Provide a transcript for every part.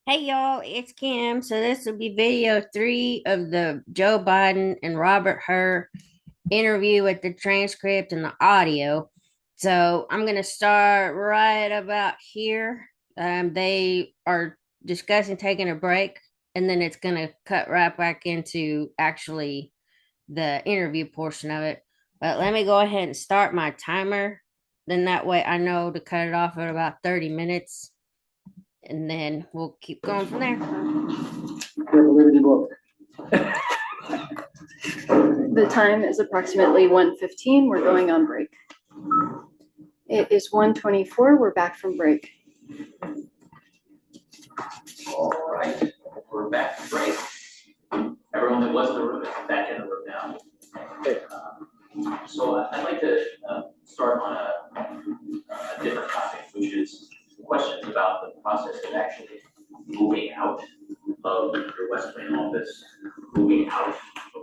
Hey y'all, it's Kim. So this will be video three of the Joe Biden and Robert Hur interview with the transcript and the audio. So I'm gonna start right about here. They are discussing taking a break, and then it's gonna cut right back into actually the interview portion of it. But let me go ahead and start my timer. Then that way I know to cut it off at about 30 minutes, and then we'll keep going from there. Liberty Book. The time is approximately 1:15. We're going on break. It is 1:24. We're back from break. All right, we're back from break. Everyone that was in the room is back in the room now. So I'd like to start on a different topic, which is questions about the process of actually moving out of your West Wing office, moving out of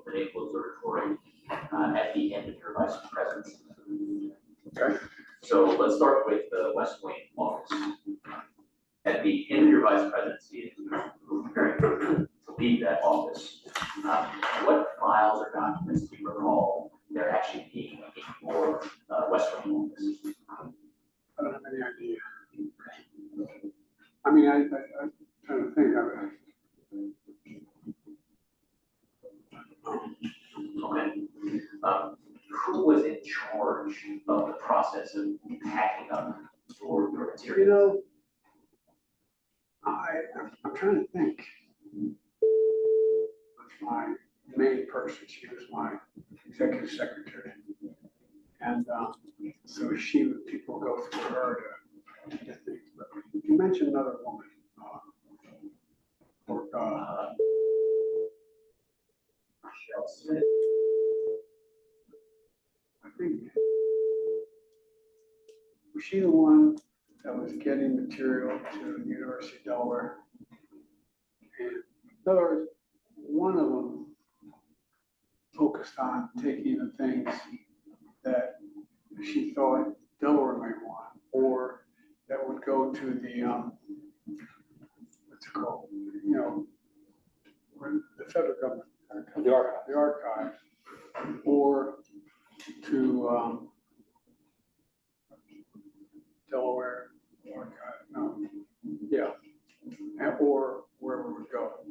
the Naval Observatory at the end of your vice presidency. Okay. So let's start with the West Wing office. At the end of your vice presidency, you're preparing to leave that office. What files or documents do you recall there actually being in your West Wing office? I don't have any idea. I mean, I'm trying to think of it. Okay. Who was in charge of the process of packing up your materials? You know, I'm trying to think. With my main person, she was my executive secretary. And so people go through her to get things. But you mentioned another woman. Michelle Smith. I think, was she the one that was getting material to the University of Delaware? And in other words, one of them focused on taking the things that she thought Delaware might want, or that would go to the, what's it called? You know, the federal government. The archives, or to Delaware archive, no, yeah, or wherever it would go.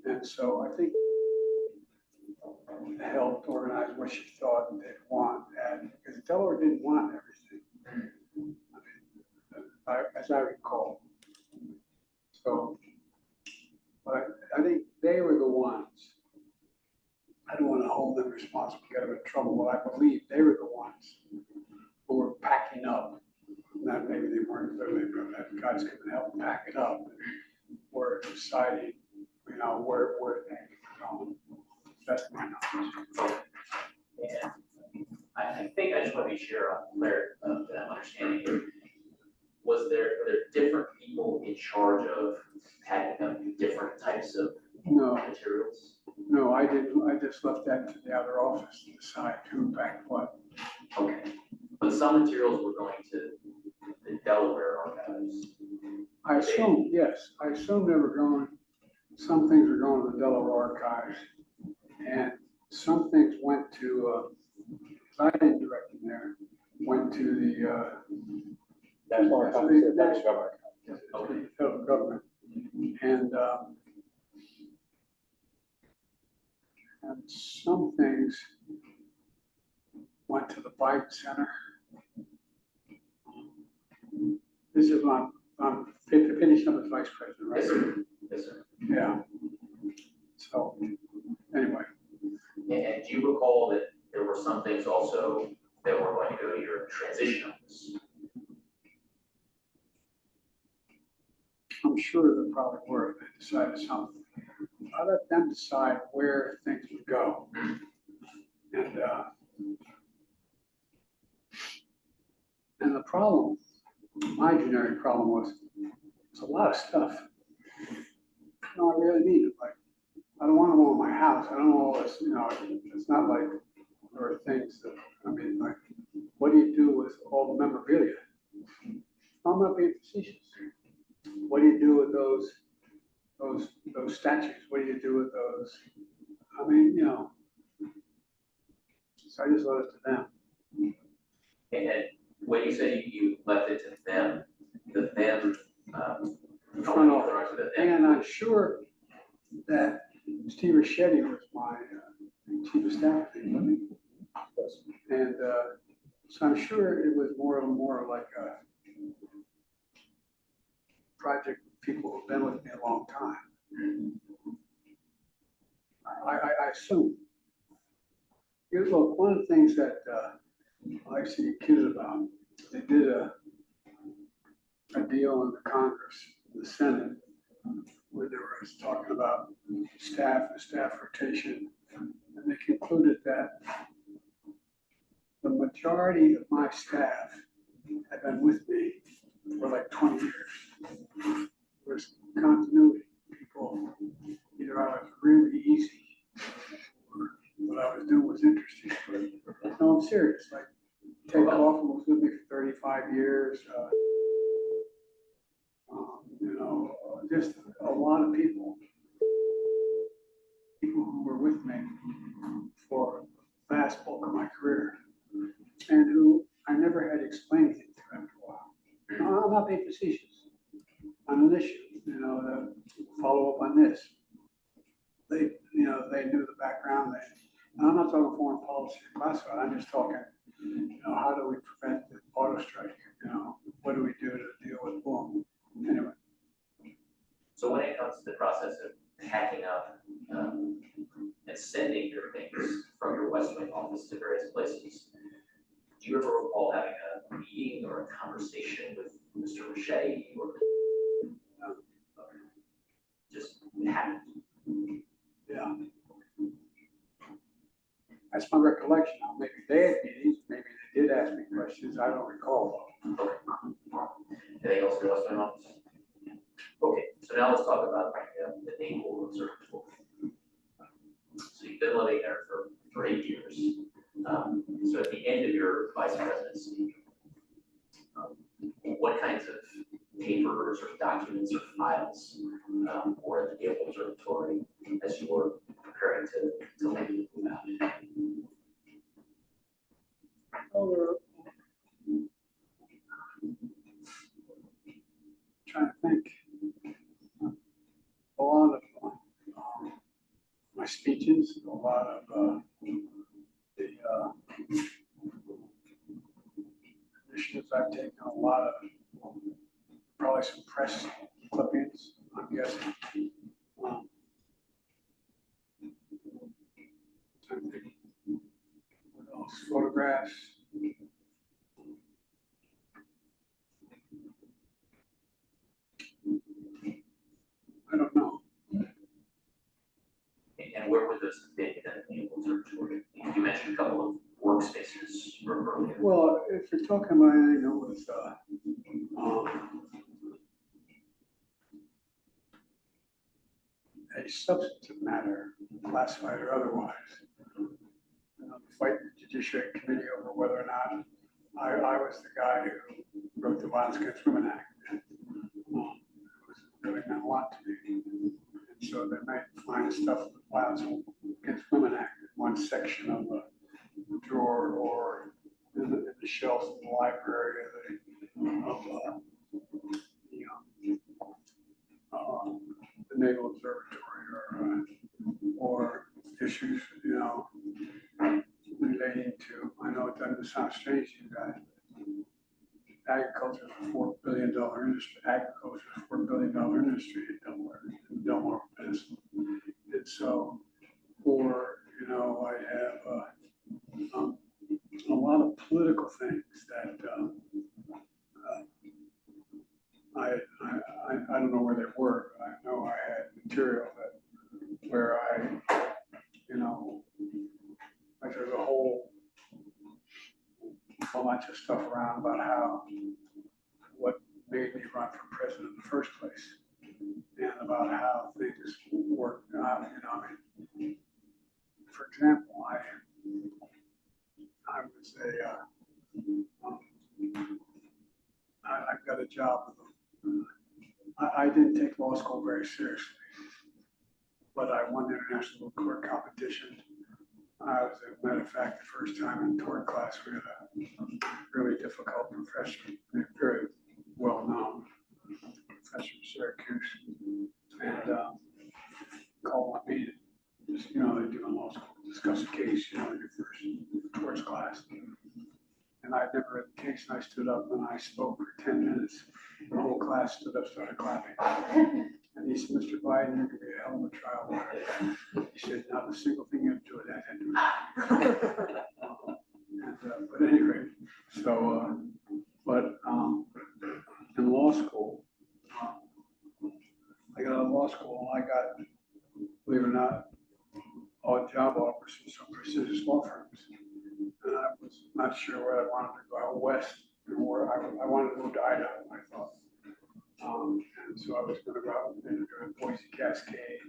And so I think helped organize what she thought they'd want, and because Delaware didn't want everything, as I recall. So, but I think they were the ones. I don't want to hold them responsible, get them in trouble, but I believe they were the ones who were packing up. Not maybe they weren't literally, but that guys could help pack it up. Were deciding, you know, where things were going. That's my knowledge. And I think I just want to be sure that I'm understanding here. Were there different people in charge of packing up different types of materials? No, I didn't. I just left that to the other office to decide who packed what. Okay. But some materials were going to the Delaware archives. I assume, yes. I assume they were going, some things were going to the Delaware archives, and some things went to, I didn't direct them there, went to the National Archives, the federal government. And some things went to the Biden Center. This is on finishing up as vice president, right? Yes, sir. Yes, sir. Yeah. So, anyway. And do you recall that there were some things also that were going to go to your transition office? I'm sure there probably were if they decided something. I let them decide where things would go. And the problem, my generic problem was, it's a lot of stuff. No, I really need it. Like, I don't want them all in my house. I don't know all this, you know, it's not like there are things that, I mean, like, what do you do with all the memorabilia? I'm not being facetious. What do you do with those those statues, what do you do with those? I mean, you know, so I just left it to them. And when you say you left it to them, the them, Front oh, office. the them. And I'm sure that Steve Ricchetti was my chief of staff, wasn't he? And so I'm sure it was more like a project with people who've been with me a long time. I assume. Here's look, one of the things that I like to get kids about, they did a deal in the Congress, the Senate, where they were talking about staff and staff rotation. And they concluded that the majority of my staff had been with me for like 20 years. There's continuity. People, either I was really easy or what I was doing was interesting. But no, I'm serious. Like Ted Kaufman was with me for 35 years. You know, just a lot of people who were with me for the vast bulk of my career, and who I never had to explain anything to after a while. No, I'm not being facetious on an issue, you know, to follow up on this. They, you know, they knew the background. And I'm not talking foreign policy classified. I'm just talking, you know, how do we prevent the auto strike? You know, what do we do to deal with boom? Anyway. So when it comes to the process of packing up and sending your things from your West Wing office to various places, do you ever recall having a meeting or a conversation with Mr. Ricchetti or just it happened? Yeah. That's my recollection. Now, maybe they had meetings, maybe they did ask me questions. I don't recall. Anything else for West Wing office? Okay, so now let's talk about the Naval Observatory. So you've been living there for 8 years. So at the end of your vice presidency, what kinds of papers or documents or files were at the Naval Observatory as you were preparing to leave out? Trying to think. A lot of my speeches, a lot of the initiatives I've taken, a lot of probably some press clippings, I'm guessing. Trying to think what else? Photographs. I don't know. And where would those fit in the Naval Observatory? You mentioned a couple of workspaces earlier. Well, if you're talking about anything that was a substantive matter, classified or otherwise, you know, fight the Judiciary Committee over whether or not I was the guy who wrote the Violence Against Women Act. It was really meant a lot to me. And so they might find stuff with Violence Against Women Act in one section of a drawer or in the shelves of the library of the Naval Observatory, or issues, you know, relating to, I know it doesn't sound strange to you guys, agriculture is a $4 billion industry. Agriculture is a $4 billion industry in Delaware Basin. And so, or, you know, I have a lot of political things that I don't know where they were. I know I had material that where I, you know, like there's a whole bunch of stuff around about how what made me run for president in the first place, and about how things work. You know, I mean, for example, I was I got a job with them. I didn't take law school very seriously. but I won the international tort competition. I was, as a matter of fact, the first time in tort class, we had a really difficult professor, very well known professor at Syracuse, and called on me to just, they do in law school, discuss a case, in your first torts class. And I'd never read the case, and I stood up and I spoke for 10 minutes. The whole class stood up, started clapping. And he said, Mr. Biden, you're going to be a hell of a trial lawyer. He said, not a single thing you have to do with that had to do. But at any rate, so, in law school, I got out of law school and I got, believe it or not, odd job offers from some prestigious law firms. And I was not sure where I wanted to go out west, and where I wanted to move to Idaho, I thought. And so I was going to go out and do Boise Cascade.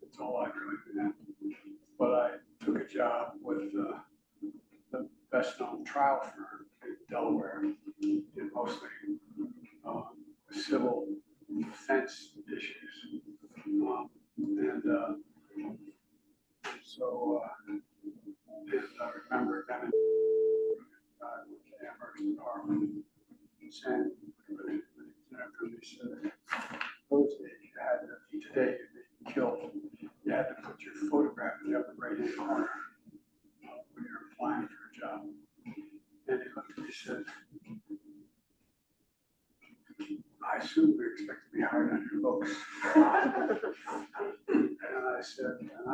That's all I really did. But I took a job with the best known trial firm in Delaware, did mostly civil defense issues. And I remember then Amherst and Harlan saying, they said, those days you had to, today you'd be killed. You had to put your photograph in the upper right hand corner when you were applying for a job. And he looked at me and said, I assume we expect to be hired on your looks. And I said, I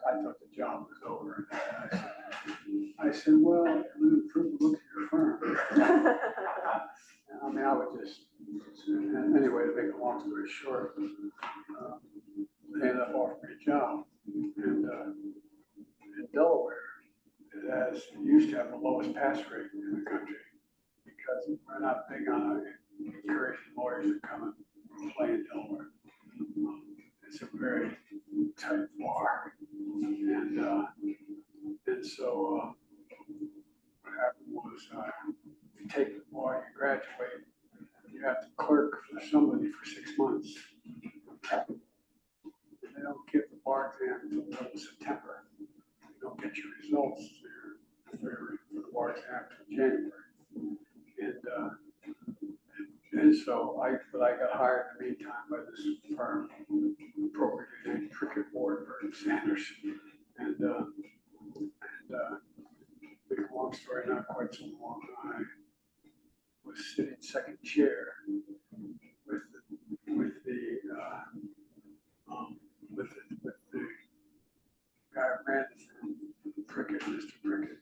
thought the job was over. And I said, well, it would improve the look of your firm. I mean, I would just, and anyway, to make a long story short, they ended up offering me a job. And in Delaware, it used to have the lowest pass rate in the country because we're not big on encouraging lawyers to come and play in Delaware. It's a very tight bar. And so what happened was you take the bar, you graduate, you have to clerk for somebody for 6 months. They don't give the bar exam until September. You don't get your results for the bar exam until January. And so I got hired in the meantime by this firm, appropriately named Cricket Ward, Burton Sanders. And make a long story, not quite so long, I was sitting second chair with the guy who ran the firm, Prickett, Mr. Prickett.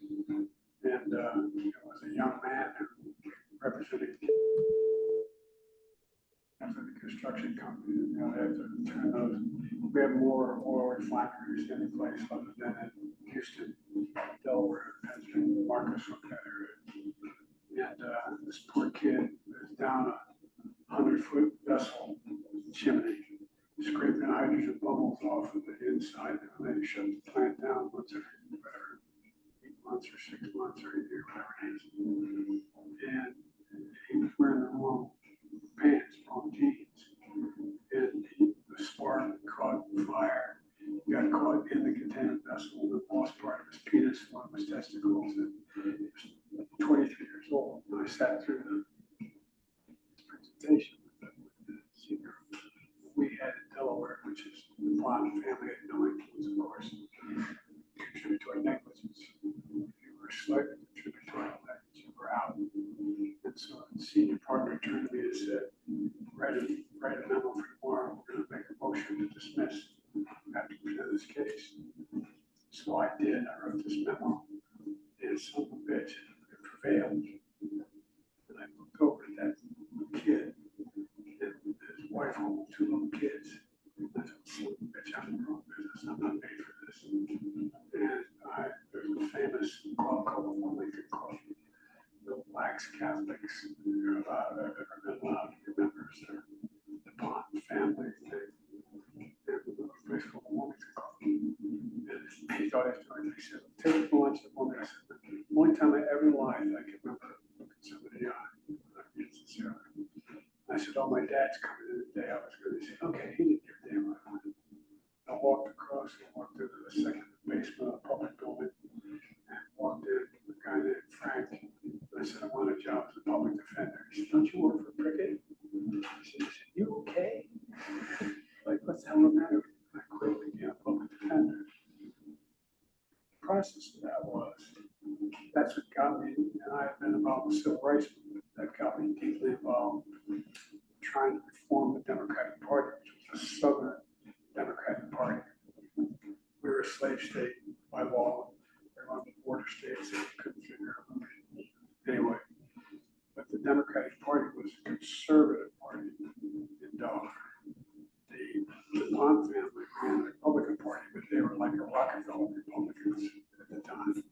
And it was a young man who represented the construction company. They have to turn those. We have more oil refineries any place other than in Houston, Delaware, Pennsylvania, Marcus, that area. And this poor kid is down a 100-foot vessel chimney, scraping hydrogen bubbles off of the inside. And they shut the plant down once every 8 months or 6 months or a year, whatever it is. And he was wearing the wrong pants, wrong jeans. And the spark caught fire. He got caught in the containment vessel and lost part of his penis, one of his testicles. And he was 23 years old. And I sat through the presentation with the senior we had in Delaware, which is the Bond family had no influence, of course, contributory negligence. If you were slightly contributory negligence, you were out. And so the senior partner turned to me and said, write a memo for tomorrow. We're going to make a motion to dismiss after we present this case. So I did. I wrote this memo. And son of a bitch, it prevailed. And I looked over at that kid and his wife holding 2 little kids. And I said, son of a bitch, I'm in the wrong business. I'm not paid for this. And there's a famous club called the Lincoln Club. The blacks, Catholics, you're allowed, have ever been allowed to be members. They're the Pond family. They're a place called the Wilmington Club. And he thought he said, take the lunch at Wilmington. I said, the only time I ever lied, I can remember looking somebody in the eye. I'm being sincere. I said, oh, my dad's coming in today. I was going to say, okay, he didn't give a damn what I wanted. walked across and walked into the second basement of the public building and walked in with a guy named Frank. And I said, I want a job as a public defender. He said, don't you work for Prickett? He said, you okay? Like, what's the hell the matter with you? I quit and became a public defender. The process of that was, that's what got me, and I had been involved with civil rights movement, that got me deeply involved trying to reform the Democratic Party, which was a Southern Democratic Party. We were a slave state by law. We were on the border states that we couldn't figure out. Anyway, but the Democratic Party was a conservative party in Delaware. The DuPont family ran the Republican Party, but they were like a Rockefeller Republicans at the time.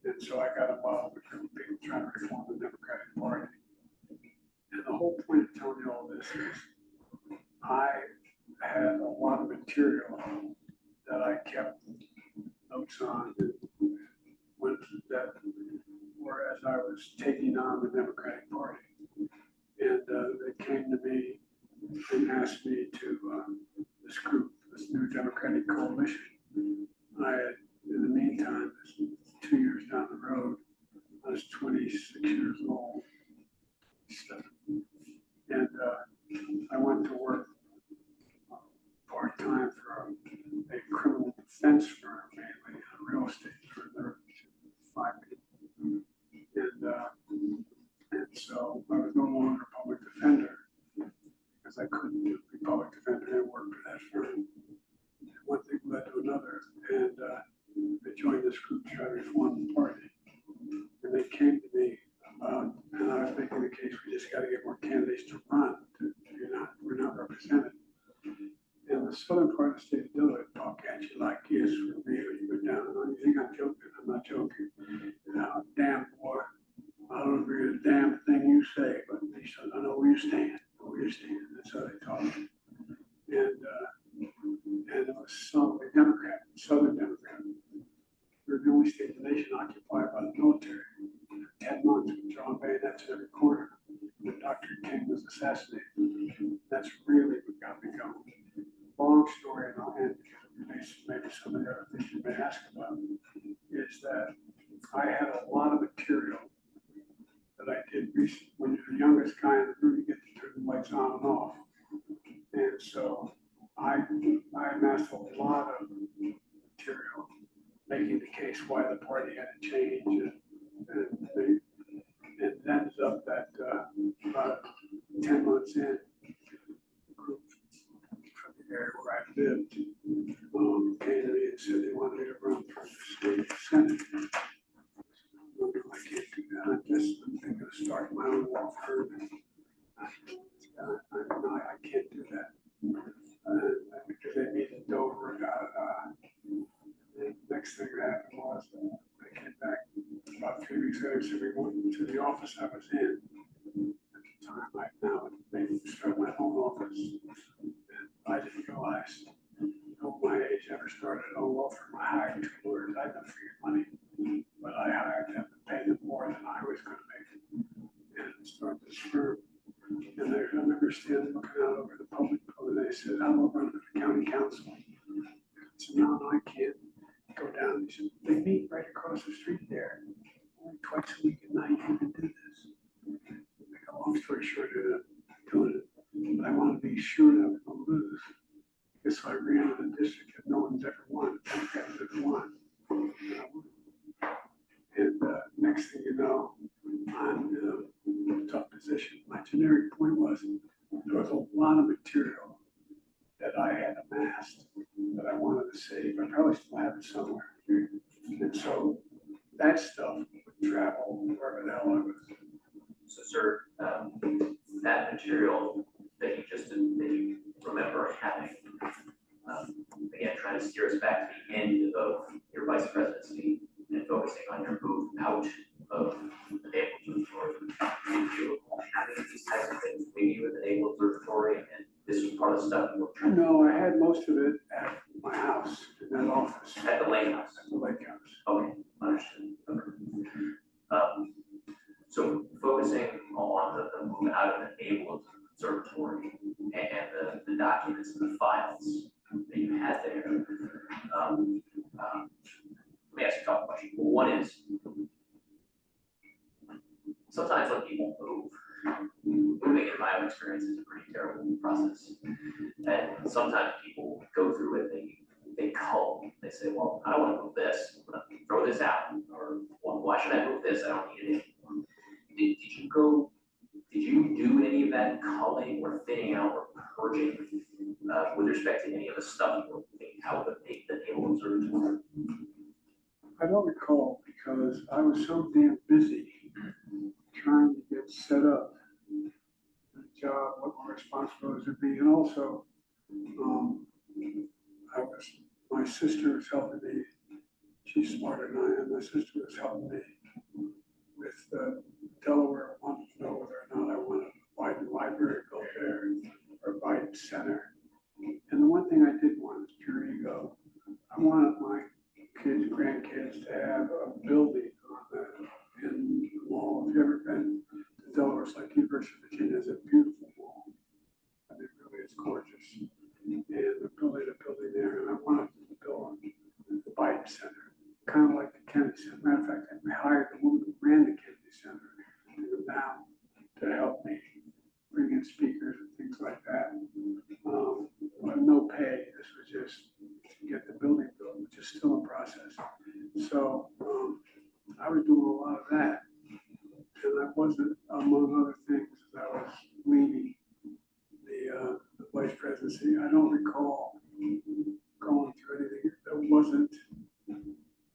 And so I got involved with people trying to reform the Democratic Party. And the whole point of telling you all this is I had a lot of material that I kept notes on when that were as I was taking on the Democratic Party. And they came to me and asked me to this group, this new Democratic coalition. I had, in the meantime, 2 years down the road, I was 26 years old. And I went to work part-time for a criminal defense firm, mainly a real estate firm. There were 5 people. And so I was no longer a public defender because I couldn't be public defender and work for that firm. And one thing led to another. And I joined this group to try to reform the party. And they came to me about, and I was making the case, we just got to get more candidates to run. We're not represented. And the southern part of the state of Delaware talk at you like yes, from me, you go down. You think I'm joking? I'm not joking. Damn boy, I don't agree with a damn thing you say, but they said, I know where you stand. I know where you stand. That's how they talk. And it was some Democrat, Southern Democrat. We were the only state in the nation occupied by the military. 10 months with drawn bayonets in every corner. When Dr. King was assassinated. That's really what got me going. Long story, and I'll end because maybe some of the other things you may ask about is that I had a lot of material that I did recently. When you're the youngest guy in the room, you get to turn the lights on and off. And so I amassed a lot of material making the case why the party had to change. And it ends up that about 10 months in, the group from the area where I lived came to me and said they wanted me to run for the state senate. I can't do that. I'm thinking of starting my own law firm. I can't do that. Because they meet in Dover. The next thing that happened was I came back about 3 weeks later, so we went to the office I was in. At the time, right now, maybe start my own office. And I didn't realize, my age ever started a law firm. I hired 2 lawyers. I didn't figure money, but I hired them to pay them more than I was going to make. And start this firm. And I remember standing looking out over the public building. They said, I'm going to run for the county council. I said, no, I can't go down. They said, they meet right across the street there. Only twice a week at night you can do this. Make a long story short, I'm doing it. But I want to be sure that I'm going to lose. Because so I ran in the district that no one's ever won. Democrats ever won. And next thing you know, I'm in a tough position. My generic point was there was a lot of material that I had amassed that I wanted to save. I probably still have it somewhere. And so that stuff would travel wherever the hell I was. So, sir, that material that you remember having, again, trying to steer us back to the end of your vice presidency and focusing on your move out of the naval observatory. Did you recall having these types of things maybe with the naval observatory, and this was part of the stuff you were trying to No, I had most of it at my house, in that office. at the lake house? At the lake house. Okay, understood. Okay. So focusing on the move out of the naval observatory and the documents and the files that you had there, questions. Well, one is, sometimes when people move, moving in my own experience is a pretty terrible process. And sometimes people go through it, they cull, they say, well, I don't want to move this, I'm gonna throw this out, or well, why should I move this? I don't need it anymore. Did you do any of that culling or thinning out or purging with respect to any of the stuff you were moving out of the Naval Observatory? I don't recall because I was so damn busy trying to get set up the job, what my responsibilities would be, and also my sister was helping me. She's smarter than I am. My sister was helping me with Delaware. Wanted to know whether or not I wanted a Biden library built there or a Biden center. And the one thing I did want is pure ego. I wanted my kids, grandkids to have a building on the in the mall. If you've ever been to Delaware, it's like University of Virginia has a beautiful mall. I mean, really, it's gorgeous. And they're building a building there, and I wanted to build the Biden Center, kind of like the Kennedy Center. Matter of fact, I hired the woman who ran the Kennedy Center to come down to help me bring in speakers and things like that. But no pay. This was just to get the building built, which is still in process. So I was doing a lot of that, and I wasn't, among other things, I was leading the vice presidency. I don't recall going through anything that wasn't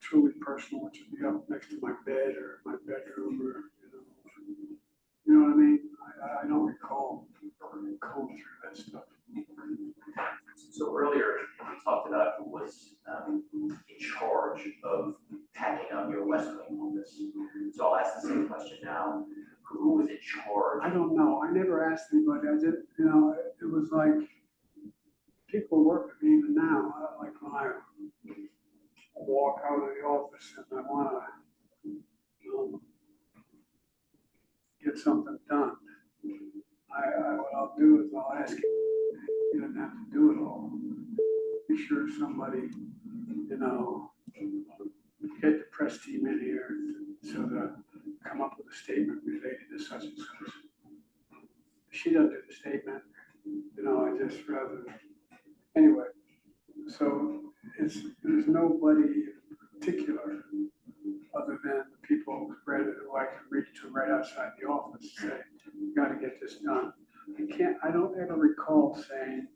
truly personal, which would be up next to my bed or my bedroom, or you know what I mean. I don't recall going through that stuff. So earlier, we talked about who was in charge of packing up your West Wing office. So I'll ask the same question now. Who was in charge? I don't know. I never asked anybody. I did, it was like people work with me even now. Like when I walk out of the office and I want to get something done, what I'll do is I'll ask you. You don't have to do it all. Be sure somebody, get the press team in here so to come up with a statement related to such and such. She doesn't do the statement, I just rather, anyway. So there's nobody in particular other than the people who I can reach to right outside the office and say, you got to get this done. I don't ever recall saying,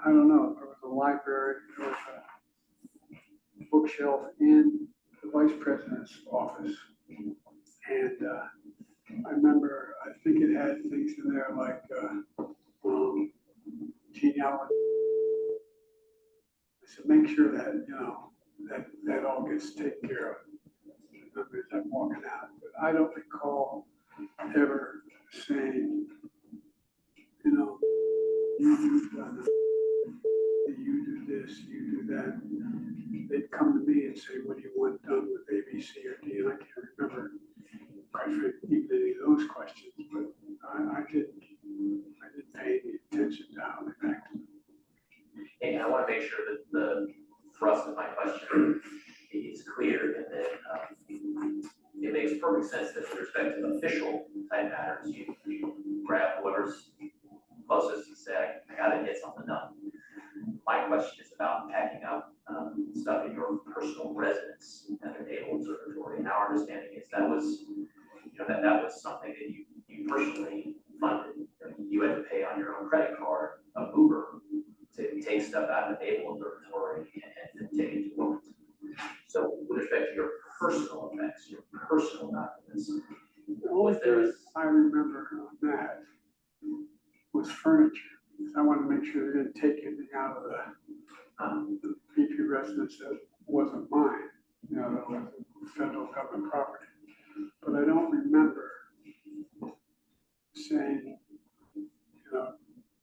I don't know, there was a library, there was a bookshelf in the vice president's office. And I remember, I think it had things in there like genealogy. I said, make sure that, that all gets taken care of. As I'm walking out, but I don't recall ever saying, you do this, you do that. They'd come to me and say, what do you want done with A, B, C, or D? And I can't remember, quite frankly, even any of those questions, but I didn't pay any attention to how they acted. And I want to make sure that the thrust of my question is clear, and that it makes perfect sense that with respect to official type matters, you grab whoever's closest and say, I gotta get something done. My question is about packing up stuff in your personal residence at the Naval Observatory. And our understanding is that was, that was something that you personally funded. You had to pay on your own credit card a mover to take stuff out of the Naval Observatory and take it to Wilmington. So with respect to your personal effects, your personal documents, the only thing I remember on that was furniture. I wanted to make sure they didn't take anything out of the VP residence that wasn't mine, that was federal government property. But I don't remember saying,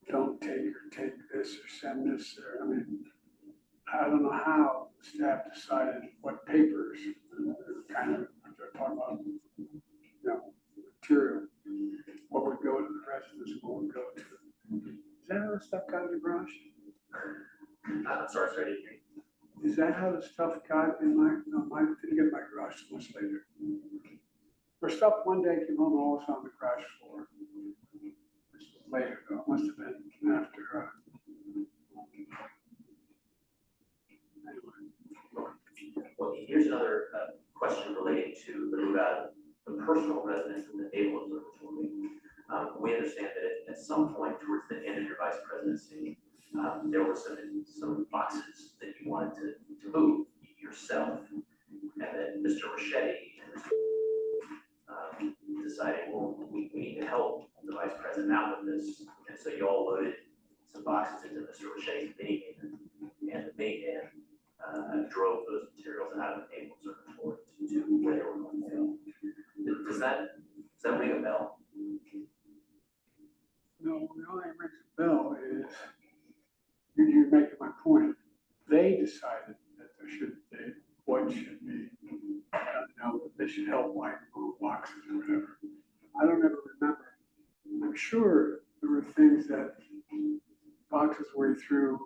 don't take this or send this, or, I don't know how the staff decided what papers, kind of, they're talking about, material, what would go to the residents and what would go to. Does that how the stuff got in the garage? I'm sorry, I didn't hear you. Is that how the stuff got in my, no, mine didn't get in my garage so much later. Or stuff one day came home all on the garage floor. This was later though, it must have been after, anyway. Well, here's another question relating to the move out of the personal residence and the Naval Observatory. We understand that at some point towards the end of your vice presidency, there were some boxes that you wanted to move yourself, and then Mr. Rochetti decided, well, we need to help the vice president out with this, and so you all loaded some boxes into Mr. Rochetti's minivan, and the minivan drove those materials out of the Naval Observatory to where they were going to go. Does that ring a bell? No, the only rings a bell is, you're making my point. They decided that there should be, what should be, they should help like move boxes or whatever. I don't ever remember. I'm sure there were things that boxes were through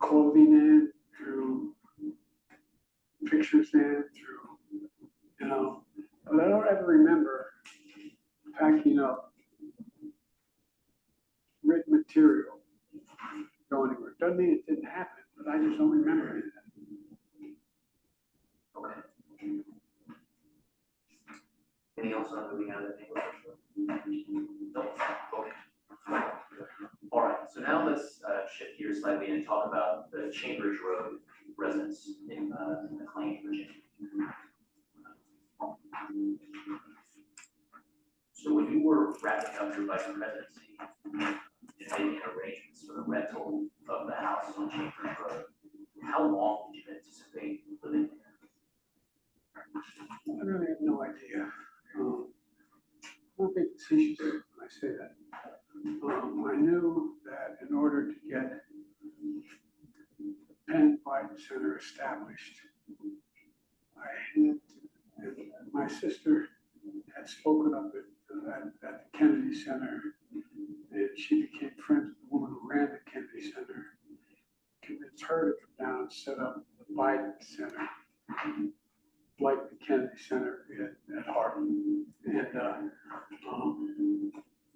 clothing in, through pictures in, through, but I don't ever remember packing up written material going anywhere. Doesn't mean it didn't happen, but I just don't remember any of that. Okay. Anything else on moving out of the Naval? No. Okay. All right. So now let's shift gears slightly and talk about the Chambers Road residence in McLean, Virginia. So when you were wrapping up your vice presidency and making arrangements for the rental of the house on Chambers Road, how long did you anticipate living there? I really have no idea. I don't think facetious when I say that. I knew that in order to get Penn Biden Center established, I had, and my sister had spoken up at the Kennedy Center, and she became friends with the woman who ran the Kennedy Center, convinced her to come down and set up the Biden Center, like the Kennedy Center at Harvard.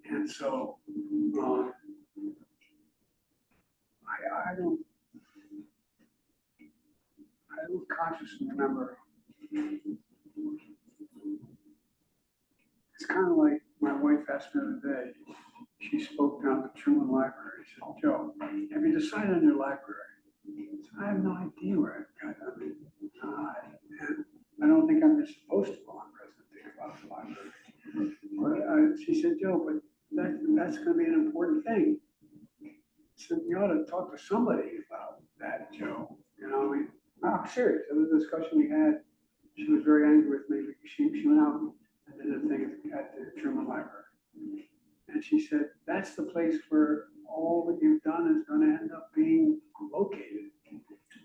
And so I don't consciously remember. It's kind of like my wife asked me the other day. She spoke down at the Truman Library. She said, "Joe, have you decided on your library?" I said, "I have no idea where I've got it. I mean, and I don't think I'm just supposed to, while I'm president, think about the library." But she said, "Joe, but that's going to be an important thing." I said, "You ought to talk to somebody about that, Joe." I mean, I'm serious. In the discussion we had, she was very angry with me because she went out and did a thing at the Truman Library. And she said, "That's the place where all that you've done is going to end up being located."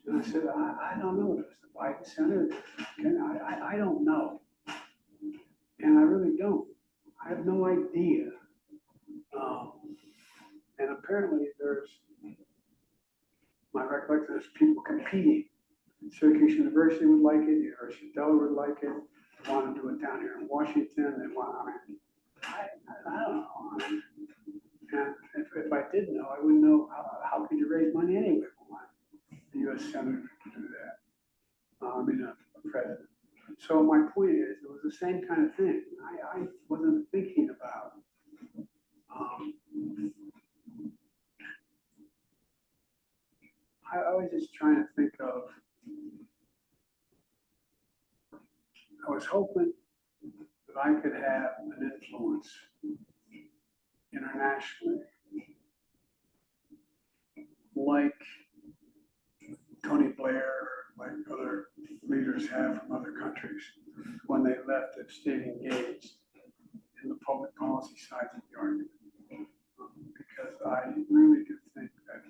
And I said, I don't know. There's the Biden Center. I don't know. And I really don't. I have no idea. And apparently my recollection, there's people competing. Syracuse University would like it. University of Delaware would like it. They want to do it down here in Washington. They want, I don't know. And if I did know, I wouldn't know how could you raise money anyway for the U.S. Senator to do that. I mean, a president. So my point is, it was the same kind of thing. I wasn't thinking about I was just trying to think of, I was hoping that I could have an influence internationally, like Tony Blair, like other leaders have from other countries, when they left and stayed engaged in the public policy sides of the argument. Because I really do think that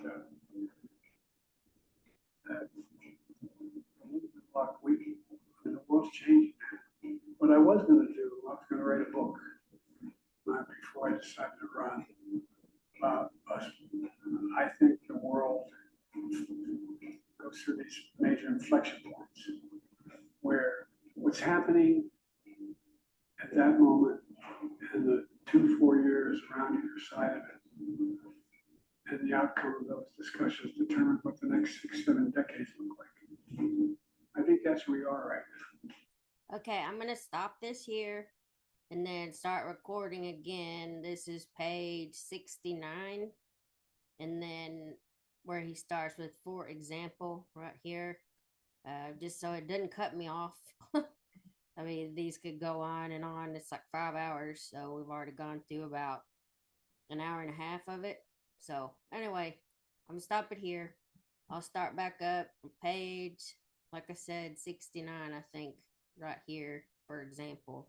the world's changing. What I was going to do, I was going to write a book before I decided to run about us inflection points where what's happening at that moment and the 2-4 years around either side of it and the outcome of those discussions determine what the next 6-7 decades look like. I think that's where we are right now. Okay, I'm going to stop this here and then start recording again. This is page 69. And then where he starts with, for example, right here, just so it doesn't cut me off. I mean, these could go on and on. It's like 5 hours. So we've already gone through about an hour and a half of it. So anyway, I'm going to stop it here. I'll start back up on page, like I said, 69, I think, right here, for example.